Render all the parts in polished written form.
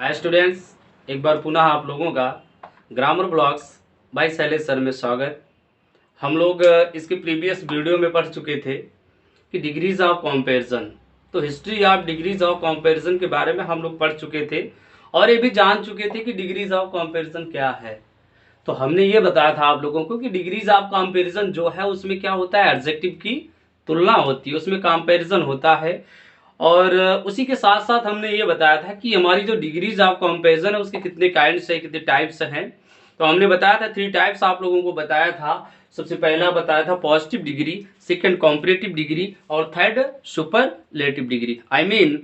Hi students, एक बार पुनः आप लोगों का grammar blogs by Shailesh sir में स्वागत। हम लोग इसके प्रीवियस वीडियो में पढ़ चुके थे कि डिग्रीज ऑफ कंपैरिजन। तो history of degrees of comparison के बारे में हम लोग पढ़ चुके थे और ये भी जान चुके थे कि डिग्रीज ऑफ कंपैरिजन क्या है। तो हमने ये बताया था आप लोगों को कि डिग्रीज ऑफ कंपैरिजन जो है उसमें क्या होता है, एडजेक्टिव की तुलना होती है, उसमें कंपैरिजन होता है। और उसी के साथ साथ हमने ये बताया था कि हमारी जो डिग्रीज ऑफ कंपैरिजन है उसके कितने काइंड्स है, कितने टाइप्स हैं। तो हमने बताया था 3 टाइप्स आप लोगों को बताया था। सबसे पहला बताया था positive degree, second comparative degree और third superlative degree. I mean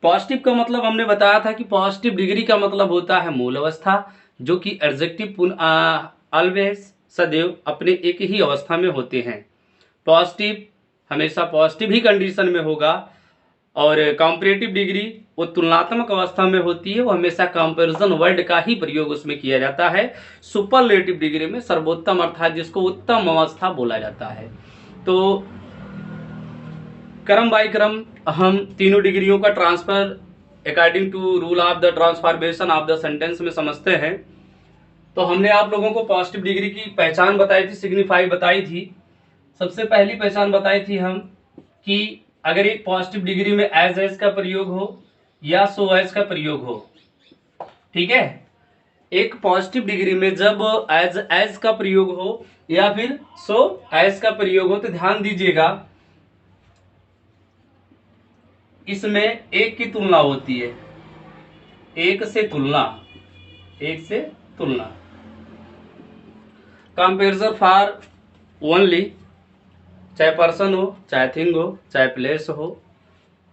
positive का मतलब हमने बताया था कि पॉजिटिव डिग्री का मतलब होता है मूल अवस्था, जो कि एडजेक्टिव ऑलवेज सदैव अपने एक ही अवस्था में होते हैं। पॉजिटिव हमेशा पॉजिटिव ही कंडीशन में होगा। और कंपैरेटिव डिग्री वो तुलनात्मक अवस्था में होती है, वो हमेशा कंपैरिजन वर्ड का ही प्रयोग उसमें किया जाता है। सुपरलेटिव डिग्री में सर्वोत्तम अर्थात जिसको उत्तम अवस्था बोला जाता है। तो क्रम बाय क्रम हम तीनों डिग्रियों का transfer according to rule of the transformation of the sentence में समझते हैं। तो हमने आप लोगों को पॉजिटिव डिग्री की पहचान बताई थी, सिग्निफाई बताई थी। सबसे पहली पहचान बताई थी हम कि अगर एक पॉजिटिव डिग्री में एज का प्रयोग हो या सो एज का प्रयोग हो, ठीक है। एक पॉजिटिव डिग्री में जब एज का प्रयोग हो या फिर सो एज का प्रयोग हो तो ध्यान दीजिएगा, इसमें एक की तुलना होती है, एक से तुलना, एक से तुलना। कंपेरिजन फॉर ओनली, चाहे पर्सन हो, चाहे थिंग हो, चाहे प्लेस हो,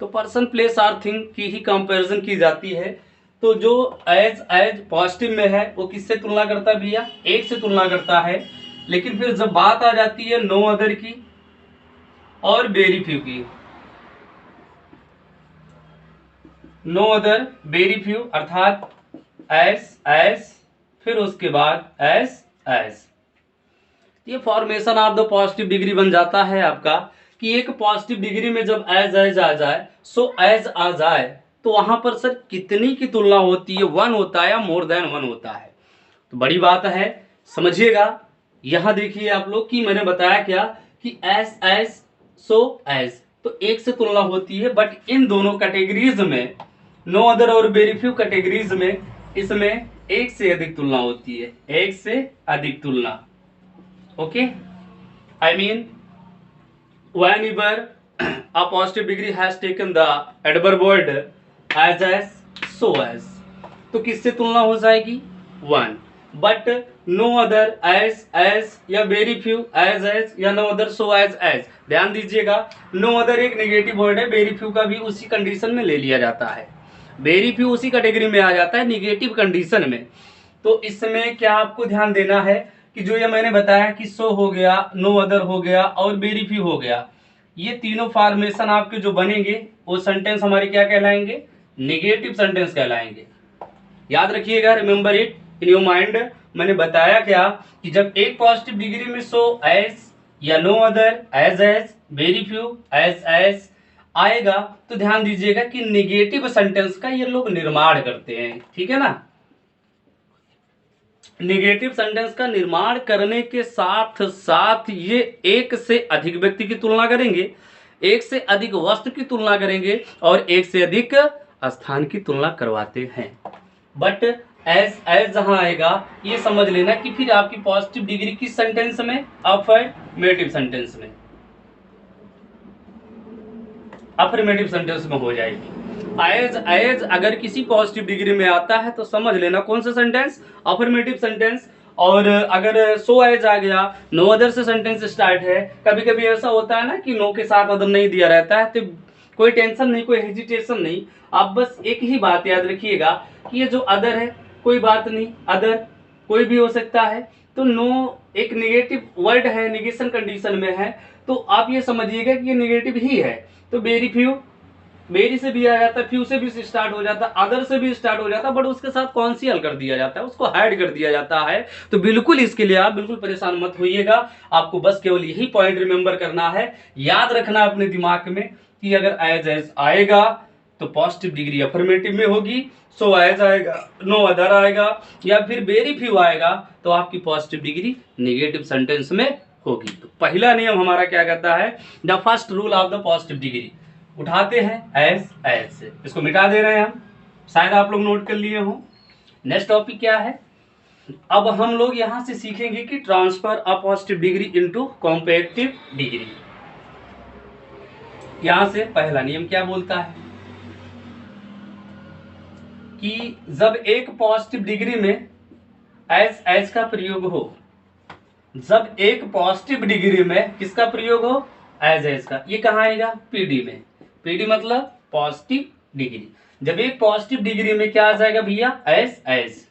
तो पर्सन प्लेस और थिंग की ही कंपैरिजन की जाती है। तो जो एज पॉजिटिव में है वो किससे तुलना करता है भैया, एक से तुलना करता है। लेकिन फिर जब बात आ जाती है नो अदर की और वेरी फ्यू की, नो अदर वेरी फ्यू अर्थात एज फिर उसके बाद एज ये formation of the positive degree बन जाता है आपका कि एक पॉजिटिव डिग्री में जब एज आ जाए, सो एज आ जाए, तो वहां पर सर कितनी की तुलना होती है, 1 होता है या मोर देन 1 होता है। तो बड़ी बात है, समझिएगा। यहां देखिए आप लोग कि मैंने बताया क्या कि एज सो एज, तो एक से तुलना होती है। बट इन दोनों कैटेगरीज में, नो अदर और वेरी फ्यू कैटेगरीज में, इसमें एक से अधिक तुलना होती है, एक से अधिक तुलना। Okay, I mean whenever a positive degree has taken the adverb word as, so as, तो किससे तुलना हो जाएगी 1। बट नो अदर एज या वेरी फ्यू एज या नो अदर सो एज। ध्यान दीजिएगा, नो अदर एक नेगेटिव वर्ड है, वेरी फ्यू का भी उसी कंडीशन में ले लिया जाता है, वेरी फ्यू उसी कैटेगरी में आ जाता है निगेटिव कंडीशन में। तो इसमें क्या आपको ध्यान देना है कि जो ये मैंने बताया कि सो हो गया, नो अदर हो गया और वेरी फ्यू हो गया, ये तीनों फॉर्मेशन आपके जो बनेंगे वो सेंटेंस हमारे क्या कहलाएंगे, नेगेटिव सेंटेंस कहलाएंगे। याद रखिएगा, remember it in your mind. मैंने बताया क्या कि जब एक पॉजिटिव डिग्री में सो एज या no other as very few as आएगा, तो ध्यान दीजिएगा कि नेगेटिव सेंटेंस का ये लोग निर्माण करते हैं, ठीक है ना। नेगेटिव सेंटेंस का निर्माण करने के साथ साथ ये एक से अधिक व्यक्ति की तुलना करेंगे, एक से अधिक वस्तु की तुलना करेंगे और एक से अधिक स्थान की तुलना करवाते हैं। बट एज जहां आएगा ये समझ लेना कि फिर आपकी पॉजिटिव डिग्री किस सेंटेंस में, अफर्मेटिव सेंटेंस में, अफर्मेटिव सेंटेंस में हो जाएगी। एज अगर किसी पॉजिटिव डिग्री में आता है तो समझ लेना कौन सा सेंटेंस, अफर्मेटिव सेंटेंस। और अगर सो एज आ गया, नो अदर से सेंटेंस स्टार्ट है। कभी कभी ऐसा होता है ना कि नो के साथ अदर नहीं दिया रहता है, तो कोई टेंशन नहीं, कोई हेजिटेशन नहीं। आप बस एक ही बात याद रखिएगा कि ये जो अदर है कोई बात नहीं, अदर कोई भी हो सकता है। तो नो एक नेगेटिव वर्ड है, नेगेशन कंडीशन में है, तो आप ये समझिएगा कि ये नेगेटिव ही है। तो वेरी फ्यू, वेरी से भी आ जाता है, फ्यू से भी स्टार्ट हो जाता है, अदर से भी स्टार्ट हो जाता है, बट उसके साथ कॉन्सियल कर दिया जाता है, उसको हाइड कर दिया जाता है। तो बिल्कुल इसके लिए आप बिल्कुल परेशान मत होइएगा, आपको बस केवल यही पॉइंट रिमेंबर करना है, याद रखना अपने दिमाग में कि अगर एज आएगा तो पॉजिटिव डिग्री अफर्मेटिव में होगी, सो एज आएगा, नो अदर आएगा, या फिर वेरी फ्यू आएगा तो आपकी पॉजिटिव डिग्री नेगेटिव सेंटेंस में होगी। तो पहला नियम हमारा क्या कहता है, the first rule of the positive degree, उठाते हैं एज से, इसको मिटा दे रहे हैं हम, शायद आप लोग नोट कर लिए हो। नेक्स्ट टॉपिक क्या है, अब हम लोग यहां से सीखेंगे कि transfer a positive degree into comparative degree. यहां से पहला नियम क्या बोलता है कि जब एक पॉजिटिव डिग्री में एज का प्रयोग हो, जब एक पॉजिटिव डिग्री में किसका प्रयोग हो, एज का, ये कहाँ आएगा, पीडी में। पीडी मतलब पॉजिटिव डिग्री। जब एक पॉजिटिव डिग्री में क्या आ जाएगा भैया, एज,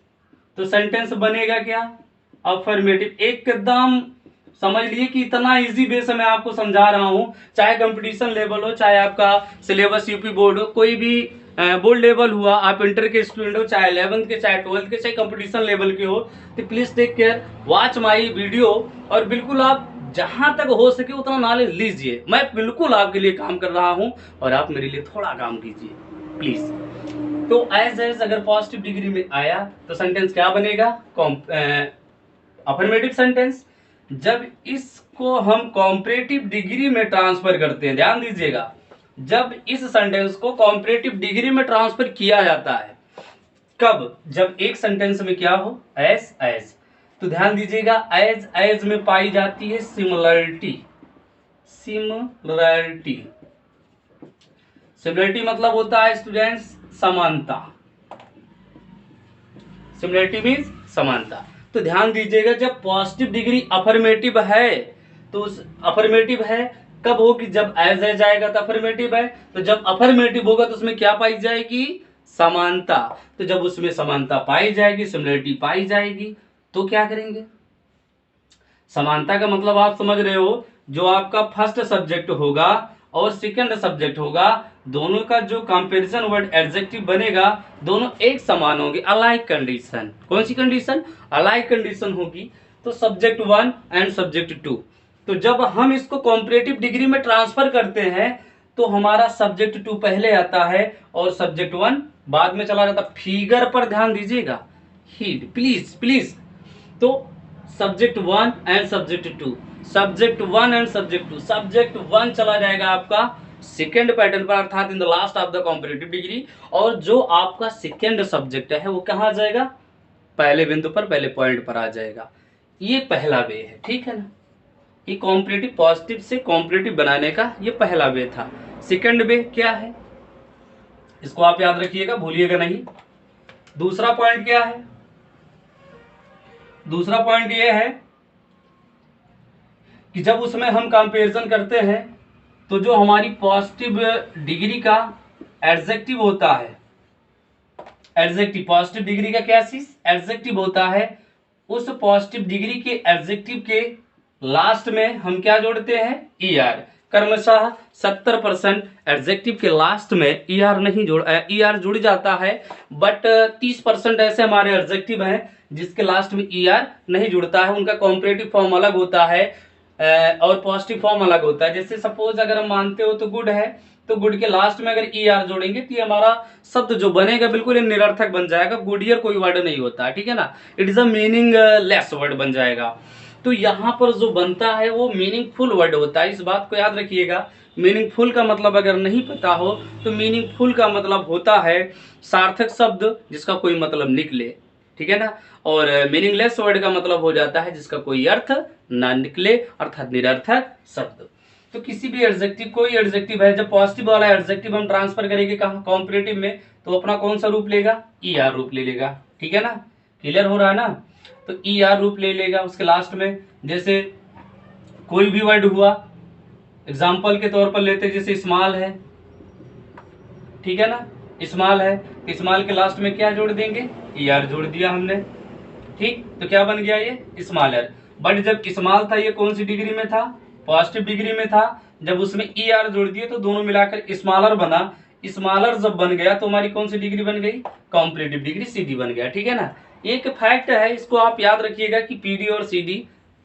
तो सेंटेंस बनेगा क्या, अफर्मेटिव। एकदम समझ लिए कि इतना इजी वे से मैं आपको समझा रहा हूं, चाहे कंपटीशन लेवल हो, चाहे आपका सिलेबस यूपी बोर्ड हो, कोई भी बोर्ड लेवल हुआ, आप इंटर के स्टूडेंट हो, चाहे 11th के, चाहे 12th के, चाहे कंपटीशन लेवल के हो, तो please take care, watch my video, और बिल्कुल आप जहां तक हो सके उतना नॉलेज लीजिए। मैं बिल्कुल आपके लिए काम कर रहा हूं और आप मेरे लिए थोड़ा काम कीजिए प्लीज। तो एज अगर पॉजिटिव डिग्री में आया तो सेंटेंस क्या बनेगा, अफर्मेटिव सेंटेंस। जब इसको हम कॉम्परेटिव डिग्री में ट्रांसफर करते हैं, ध्यान दीजिएगा, जब इस सेंटेंस को कॉम्परेटिव डिग्री में ट्रांसफर किया जाता है, कब, जब एक सेंटेंस में क्या हो, एज, तो ध्यान दीजिएगा एज में पाई जाती है सिमिलरिटी। सिमिलरिटी मतलब होता है स्टूडेंट्स समानता। सिमिलरिटी मीन्स समानता। तो ध्यान दीजिएगा, जब पॉजिटिव डिग्री अफर्मेटिव है तो उस अफर्मेटिव है कब होगी, जब एज आएगा तो अफर्मेटिव है, तो जब अफर्मेटिव होगा तो उसमें क्या पाई जाएगी, समानता। तो जब उसमें समानता पाई जाएगी, सिमिलरिटी पाई जाएगी, तो क्या करेंगे, समानता का मतलब आप समझ रहे हो, जो आपका फर्स्ट सब्जेक्ट होगा और सेकंड सब्जेक्ट होगा, दोनों का जो कंपैरिजन वर्ड एडजेक्टिव बनेगा, दोनों एक समान होंगे, अलाइक कंडीशन। कौन सी कंडीशन, अलाइक कंडीशन होगी। तो सब्जेक्ट 1 एंड सब्जेक्ट 2, तो जब हम इसको कॉम्परेटिव डिग्री में ट्रांसफर करते हैं तो हमारा सब्जेक्ट 2 पहले आता है और सब्जेक्ट 1 बाद में चला जाता। फिगर पर ध्यान दीजिएगा, हीड प्लीज। तो subject 1 and subject 2, subject 1 and subject 2, subject 1 चला जाएगा आपका सेकेंड पैटर्न पर, अर्थात in the last of the comparative degree, और जो आपका सेकेंड सब्जेक्ट है वो कहाँ आ जाएगा, पहले बिंदु पर, पहले पॉइंट पर आ जाएगा। ये पहला वे है, ठीक है ना, ये कॉम्परेटिव पॉजिटिव से कॉम्परेटिव बनाने का ये पहला वे था। सेकेंड वे क्या है, इसको आप याद रखिएगा, भूलिएगा नहीं। दूसरा पॉइंट क्या है, दूसरा पॉइंट ये है कि जब उसमें हम कंपैरिजन करते हैं तो जो हमारी पॉजिटिव डिग्री का एडजेक्टिव होता है, एडजेक्टिव, पॉजिटिव डिग्री का क्या चीज, एडजेक्टिव होता है, उस पॉजिटिव डिग्री के एडजेक्टिव के लास्ट में हम क्या जोड़ते हैं, ER। क्रमशः 70% एडजेक्टिव के लास्ट में ER जुड़ जाता है, बट 30% ऐसे हमारे एडजेक्टिव हैं जिसके लास्ट में ER नहीं जुड़ता है, उनका कॉम्परेटिव फॉर्म अलग होता है और पॉजिटिव फॉर्म अलग होता है। जैसे सपोज अगर हम मानते हो तो गुड है, तो गुड के लास्ट में अगर ER जोड़ेंगे तो ये हमारा शब्द जो बनेगा बिल्कुल निरर्थक बन जाएगा, गुडियर कोई वर्ड नहीं होता, ठीक है ना, it is a meaning less word बन जाएगा। तो यहाँ पर जो बनता है वो मीनिंगफुल वर्ड होता है, इस बात को याद रखिएगा। मीनिंगफुल का मतलब अगर नहीं पता हो तो मीनिंगफुल का मतलब होता है सार्थक शब्द जिसका कोई मतलब निकले, ठीक है ना, और मीनिंगलेस वर्ड का मतलब हो जाता है जिसका कोई अर्थ ना निकले, अर्थात निरर्थक शब्द। तो किसी भी एडजेक्टिव, कोई एडजेक्टिव है, जब पॉजिटिव वाला एडजेक्टिव हम ट्रांसफर करेंगे कहाँ, कॉम्परेटिव में, तो अपना कौन सा रूप लेगा, ER रूप ले लेगा, ठीक है ना, क्लियर हो रहा है ना। तो ER रूप ले लेगा उसके लास्ट में। जैसे कोई भी वर्ड हुआ, एग्जाम्पल के तौर पर लेते, जैसे स्मॉल है, ठीक है ना, स्मॉल है, स्मॉल के लास्ट में क्या जोड़ देंगे, ER जोड़ दिया हमने, ठीक, तो क्या बन गया ये स्मॉलर। बट जब स्मॉल था ये कौन सी डिग्री में था, पॉजिटिव डिग्री में था, जब उसमें ER जोड़ दिए तो दोनों मिलाकर स्मॉलर बना। स्मॉलर जब बन गया तो हमारी कौन सी डिग्री बन गई, कॉम्परेटिव डिग्री, CD बन गया, ठीक है ना। एक फैक्ट है, इसको आप याद रखिएगा कि PD और CD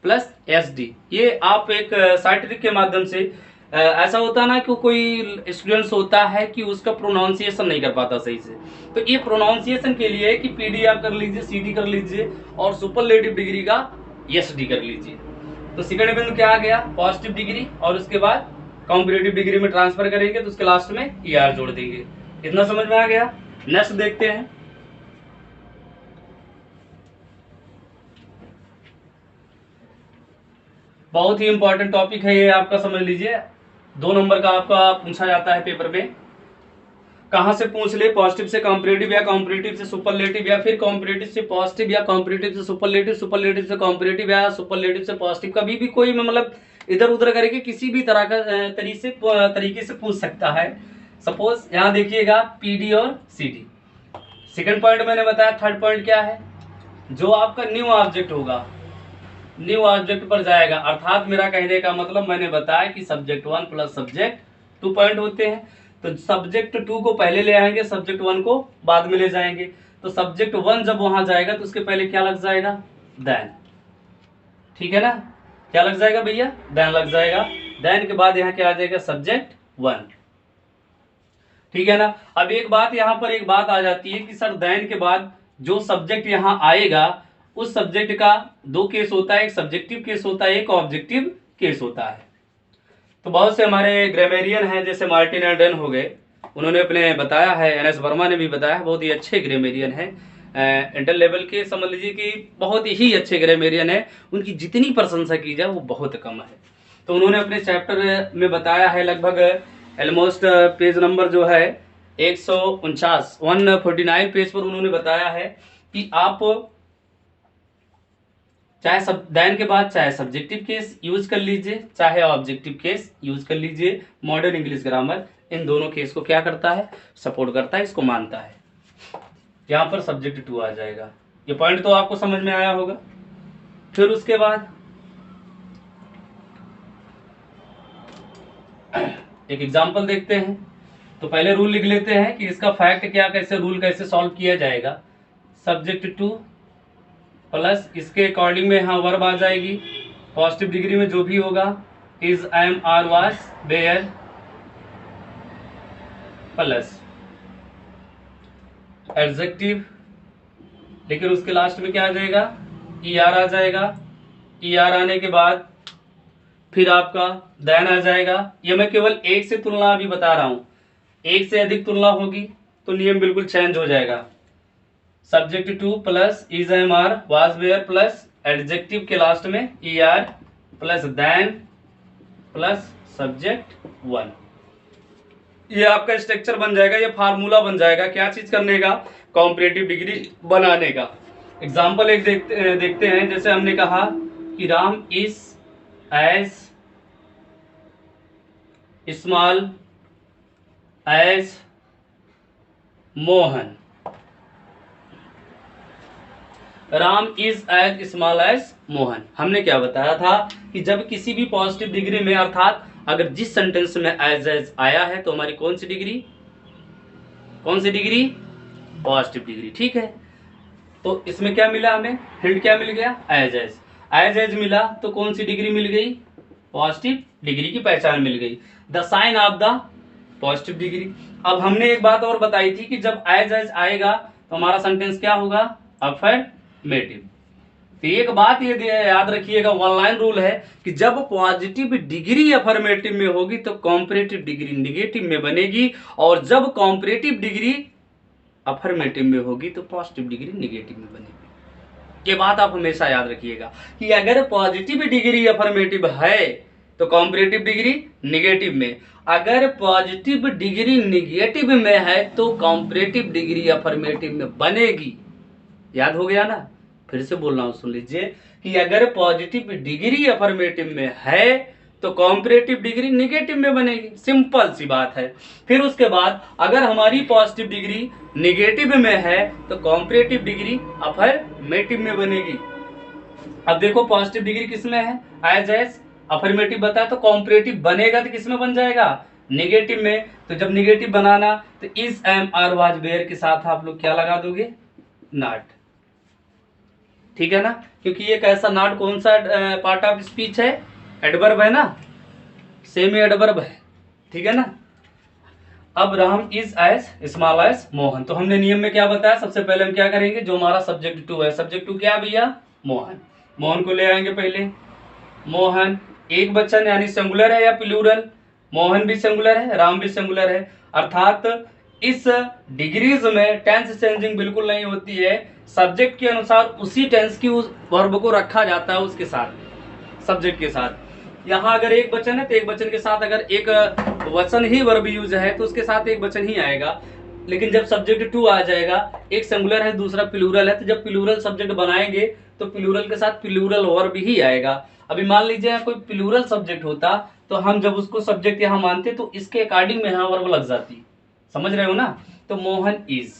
प्लस SD, ये आप एक शार्ट ट्रिक के माध्यम से ऐसा होता है ना कि कोई स्टूडेंट्स होता है कि उसका प्रोनाउंसिएशन नहीं कर पाता सही से, तो ये प्रोनाउंसिएशन के लिए कि पीडी आप कर लीजिए, सीडी कर लीजिए और सुपरलेटिव डिग्री का एसडी कर लीजिए। तो सेकंड बिंदु क्या आ गया, पॉजिटिव डिग्री, और उसके बाद कॉम्पिटिटिव डिग्री में ट्रांसफर करेंगे तो उसके लास्ट में ईआर जोड़ देंगे। इतना समझ में आ गया। नेक्स्ट देखते हैं। बहुत ही इंपॉर्टेंट टॉपिक है ये, आपका समझ लीजिए, 2 नंबर का आपका पूछा जाता है पेपर में। कहां से पूछ ले, पॉजिटिव से कॉम्पिटिटिव या कॉम्पिटिटिव से सुपरलेटिव या फिर कॉम्पिटिटिव से पॉजिटिव या कॉम्पिटिटिव से सुपरलेटिव, सुपरलेटिव से कॉम्पिटिटिव या सुपरलेटिव से पॉजिटिव, कभी भी कोई मतलब इधर उधर करके किसी भी तरह का तरीके से पूछ सकता है। सपोज यहाँ देखिएगा पीडी और सीडी। सेकंड पॉइंट मैंने बताया। थर्ड पॉइंट क्या है, जो आपका न्यू ऑब्जेक्ट होगा, न्यू ऑब्जेक्ट पर जाएगा, अर्थात मेरा कहने का मतलब मैंने बताया कि सब्जेक्ट 1 प्लस सब्जेक्ट 2 पॉइंट होते हैं, तो सब्जेक्ट 2 को पहले ले आएंगे, सब्जेक्ट 1 को बाद में ले जाएंगे। तो सब्जेक्ट 1 जब वहां जाएगा तो उसके पहले क्या लग जाएगा, देन। ठीक है ना, क्या लग जाएगा भैया, देन लग जाएगा। देन के बाद यहाँ क्या आ जाएगा, सब्जेक्ट 1। ठीक है ना। अब एक बात यहाँ पर एक बात आ जाती है कि सर देन के बाद जो सब्जेक्ट यहाँ आएगा उस सब्जेक्ट का 2 केस होता है, एक सब्जेक्टिव केस होता है, एक ऑब्जेक्टिव केस होता है। तो बहुत से हमारे ग्रामेरियन हैं, जैसे मार्टिन एंड रेन हो गए, उन्होंने अपने बताया है, एन एस वर्मा ने भी बताया, बहुत ही अच्छे ग्रामेरियन हैं, इंटर लेवल के, समझ लीजिए कि बहुत ही अच्छे ग्रामेरियन है, उनकी जितनी प्रशंसा की जाए वो बहुत कम है। तो उन्होंने अपने चैप्टर में बताया है, लगभग ऑलमोस्ट पेज नंबर जो है 149 149 पेज पर उन्होंने बताया है कि आप चाहे सब देन के बाद चाहे सब्जेक्टिव केस यूज कर लीजिए, चाहे ऑब्जेक्टिव केस यूज कर लीजिए, मॉडर्न इंग्लिश ग्रामर इन दोनों केस को क्या करता है, सपोर्ट करता है, इसको मानता है। यहां पर सब्जेक्ट 2 आ जाएगा। ये पॉइंट तो आपको समझ में आया होगा। फिर उसके बाद एक एग्जांपल देखते हैं। तो पहले रूल लिख लेते हैं कि इसका फैक्ट क्या, कैसे रूल कैसे सॉल्व किया जाएगा। सब्जेक्ट 2 प्लस इसके अकॉर्डिंग में यहाँ वर्ब आ जाएगी, पॉजिटिव डिग्री में जो भी होगा, is, am, are, was, were, plus adjective, लेकिन उसके लास्ट में क्या आ जाएगा, ई आर आ जाएगा। ई आर आने के बाद फिर आपका देन आ जाएगा। ये मैं केवल एक से तुलना अभी बता रहा हूं, एक से अधिक तुलना होगी तो नियम बिल्कुल चेंज हो जाएगा। Subject 2 plus is, am, are, was, were, plus adjective के लास्ट में E R, plus then, plus subject 1। ये आपका स्ट्रक्चर बन जाएगा, ये फार्मूला बन जाएगा, क्या चीज करने का, कॉम्परेटिव डिग्री बनाने का। एग्जाम्पल एक देखते हैं। जैसे हमने कहा कि Ram is as small as Mohan. Ram is as small as Mohan. हमने क्या बताया था कि जब किसी भी पॉजिटिव डिग्री में, अर्थात अगर जिस सेंटेंस में एज आया है तो हमारी कौन सी डिग्री, कौन सी डिग्री, पॉजिटिव डिग्री। ठीक है, तो इसमें क्या मिला हमें, हिंट क्या मिल गया, एज मिला, तो कौन सी डिग्री मिल गई, पॉजिटिव डिग्री की पहचान मिल गई, the sign of the positive degree. अब हमने एक बात और बताई थी कि जब एज आएगा तो हमारा सेंटेंस क्या होगा, अफर्मेटिव। तो एक बात ये याद रखिएगा, वन लाइन रूल है कि जब पॉजिटिव डिग्री अफर्मेटिव में होगी तो कॉम्परेटिव डिग्री निगेटिव में बनेगी, और जब कॉम्परेटिव डिग्री अफर्मेटिव में होगी तो पॉजिटिव डिग्री निगेटिव में बनेगी। ये बात आप हमेशा याद रखिएगा कि अगर पॉजिटिव डिग्री अफर्मेटिव है तो कॉम्परेटिव डिग्री निगेटिव में, अगर पॉजिटिव डिग्री निगेटिव में है तो कॉम्परेटिव डिग्री अफर्मेटिव में बनेगी। याद हो गया ना, फिर से बोल रहा हूं, सुन लीजिए कि अगर पॉजिटिव डिग्री अफर्मेटिव में है तो कॉम्परेटिव डिग्री निगेटिव में बनेगी, सिंपल सी बात है। फिर उसके बाद अगर हमारी पॉजिटिव डिग्री निगेटिव में है तो कॉम्परेटिव डिग्री अफर्मेटिव में बनेगी। अब देखो पॉजिटिव डिग्री किसमें है, एज अफर्मेटिव बताया, तो कॉम्परेटिव बनेगा तो किसमें बन जाएगा, निगेटिव में। तो जब निगेटिव बनाना तो is, am, are, was, were के साथ आप लोग क्या लगा दोगे, नॉट। ठीक है ना, क्योंकि ये कैसा नॉट कौन सा पार्ट ऑफ स्पीच है, एडवर्ब है ना, सेमी एडवर्ब है, ठीक है ना। अब Ram is as small as Mohan. तो हमने नियम में क्या बताया, सबसे पहले हम क्या करेंगे, जो हमारा सब्जेक्ट टू है, सब्जेक्ट टू क्या भैया, मोहन। मोहन को ले आएंगे पहले। मोहन एक वचन यानी सिंगुलर है या प्लूरल, मोहन भी सिंगुलर है, राम भी सिंगुलर है। अर्थात इस डिग्रीज में टेंस चेंजिंग बिल्कुल नहीं होती है, सब्जेक्ट के अनुसार उसी टेंस की उस वर्ब को रखा जाता है उसके साथ, सब्जेक्ट के साथ। यहाँ अगर एक वचन है तो एक वचन के साथ, अगर एक वचन ही वर्ब यूज है तो उसके साथ एक वचन ही आएगा। लेकिन जब सब्जेक्ट टू आ जाएगा, एक सिंगुलर है दूसरा प्लूरल है, तो जब प्लूरल सब्जेक्ट बनाएंगे तो प्लूरल के साथ प्लूरल वर्ब ही आएगा। अभी मान लीजिए कोई प्लूरल सब्जेक्ट होता तो हम जब उसको सब्जेक्ट यहाँ मानते तो इसके अकॉर्डिंग में यहाँ वर्ब लग जाती, समझ रहे हो ना। तो मोहन इज,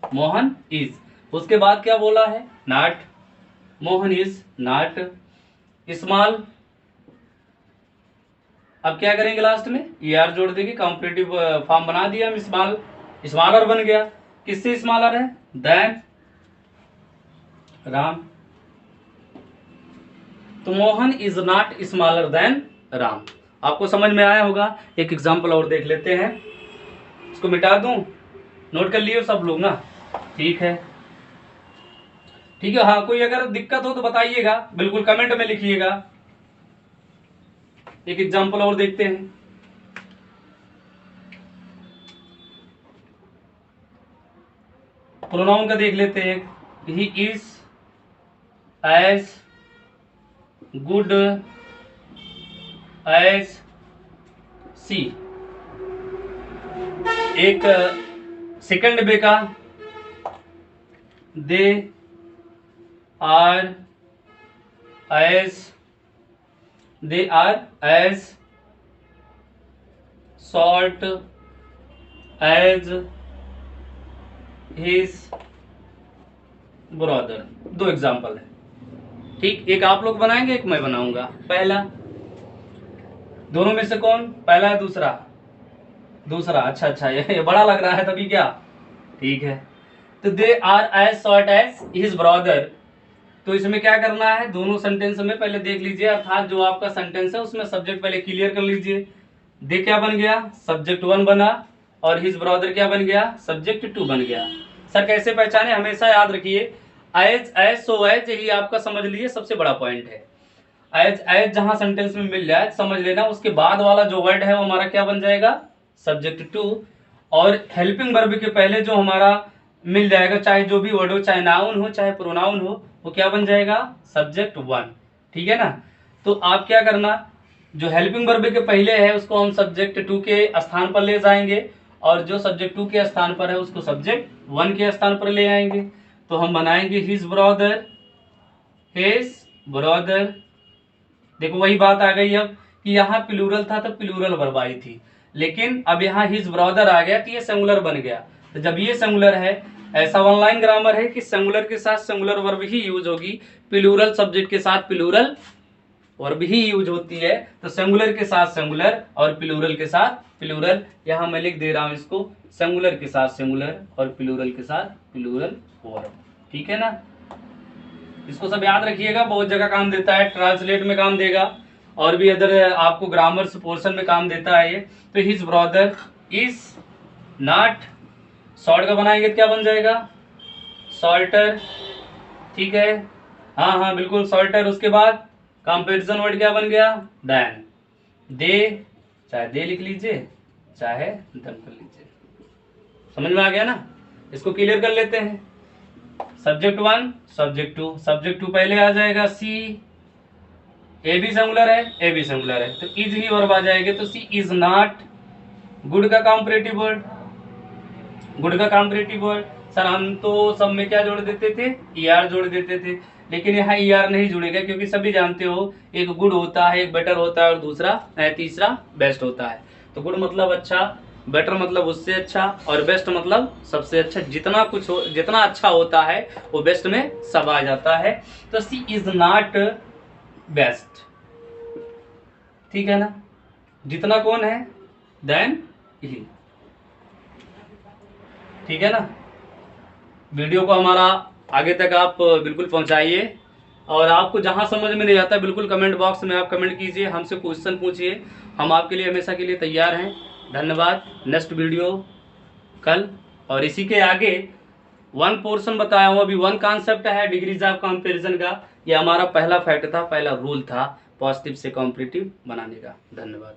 मोहन इज, उसके बाद क्या बोला है, not, Mohan is not small. अब क्या करेंगे लास्ट में ER जोड़ देंगे, कॉम्पिटिटिव फॉर्म बना दिया हम, स्मॉल, स्मॉलर बन गया। किससे स्मॉलर है, देन राम। तो Mohan is not smaller than Ram. आपको समझ में आया होगा। एक एग्जांपल और देख लेते हैं, इसको मिटा दूं, नोट कर लियो सब लोग ना, ठीक है, ठीक है। हाँ, कोई अगर दिक्कत हो तो बताइएगा, बिल्कुल कमेंट में लिखिएगा। एक एग्जांपल और देखते हैं, प्रोनाउन का देख लेते हैं। He is as good as she. एक सेकंड वे का, they are as salt as his brother. दो एग्जाम्पल है, ठीक। एक आप लोग बनाएंगे, एक मैं बनाऊंगा। पहला, दोनों में से कौन, पहला है दूसरा, दूसरा, अच्छा अच्छा, ये बड़ा लग रहा है तभी क्या, ठीक है। तो they are as salt as his brother. तो इसमें क्या करना है, दोनों सेंटेंस में पहले देख लीजिए, अर्थात जो आपका सेंटेंस है उसमें सब्जेक्ट पहले क्लियर कर लीजिए। दे क्या बन गया, सब्जेक्ट 1 बना, और हिज ब्रदर क्या बन गया, सब्जेक्ट 2 बन गया। सर कैसे पहचाने, हमेशा याद रखिए, एज एज सो एज, यही आपका समझ लीजिए सबसे बड़ा पॉइंट है। एज एज जहां सेंटेंस में मिल जाए समझ लेना, उसके बाद वाला जो वर्ड है वो हमारा क्या बन जाएगा, सब्जेक्ट 2। और हेल्पिंग वर्ब के पहले जो हमारा मिल जाएगा, चाहे जो भी वर्ड हो, चाहे नाउन हो चाहे प्रोनाउन हो, वो क्या बन जाएगा, सब्जेक्ट 1, ठीक है ना। तो आप क्या करना, जो हेल्पिंग वर्ब के पहले है उसको हम सब्जेक्ट 2 के स्थान पर ले जाएंगे, और जो सब्जेक्ट 2 के स्थान पर है उसको सब्जेक्ट 1 के स्थान पर ले आएंगे। तो हम बनाएंगे हिज ब्रदर, हिज ब्रदर। देखो वही बात आ गई अब, कि यहाँ प्लूरल था तो प्लूरल वर्ब आई थी, लेकिन अब यहाँ हिज ब्रदर आ गया तो ये सिंगुलर बन गया। तो जब ये सिंगुलर है, ऐसा वन लाइन ग्रामर है कि सिंगुलर के साथ सिंगुलर वर्ब ही यूज होगी, प्लूरल सब्जेक्ट के साथ प्लूरल वर्ब ही यूज होती है। तो सिंगुलर के साथ सिंगुलर और प्लूरल के साथ प्लूरल, यहाँ मैं लिख दे रहा हूं इसको, सिंगुलर के साथ सिंगुलर और प्लूरल के साथ प्लूरल वर्ब, ठीक है ना। इसको सब याद रखिएगा, बहुत जगह काम देता है, ट्रांसलेट में काम देगा, और भी अदर आपको ग्रामर पोर्शन में काम देता है ये। तो his brother is not, short का बनाएंगे तो क्या बन जाएगा, सॉल्टर, ठीक है, हाँ हाँ बिल्कुल सॉल्टर। उसके बाद कंपैरिजन वर्ड क्या बन गया, देन। दे, चाहे दे लिख लीजिए चाहे दम कर लीजिए, समझ में आ गया ना। इसको क्लियर कर लेते हैं, सब्जेक्ट 1 सब्जेक्ट 2, सब्जेक्ट 2 पहले आ जाएगा, सी, ए भी सिंगुलर है, ए भी सिंगुलर है, तो इज ही वर्ब आ जाएगा। तो सी इज नॉट, गुड का कॉम्परेटिव वर्ड, गुड का कॉम्परेटिव वर्ड। सर हम तो सब में क्या जोड़ देते थे, ER जोड़ देते थे, लेकिन यहाँ ER नहीं जुड़ेगा, क्योंकि सभी जानते हो एक गुड होता है, एक बेटर होता है, और दूसरा तीसरा बेस्ट होता है। तो गुड मतलब अच्छा, बेटर मतलब उससे अच्छा, और बेस्ट मतलब सबसे अच्छा। जितना कुछ हो, जितना अच्छा होता है वो बेस्ट में सब आ जाता है। तो सी इज नॉट बेस्ट, ठीक है ना, जितना कौन है, देन ही, ठीक है ना। वीडियो को हमारा आगे तक आप बिल्कुल पहुंचाइए, और आपको जहां समझ में नहीं आता बिल्कुल कमेंट बॉक्स में आप कमेंट कीजिए, हमसे क्वेश्चन पूछिए, हम आपके लिए हमेशा के लिए तैयार हैं। धन्यवाद। नेक्स्ट वीडियो कल। और इसी के आगे वन पोर्शन बताया हूँ, अभी वन कॉन्सेप्ट है डिग्रीज ऑफ कंपैरिजन का। ये हमारा पहला फैक्ट था, पहला रूल था पॉजिटिव से कॉम्पिटिटिव बनाने का। धन्यवाद।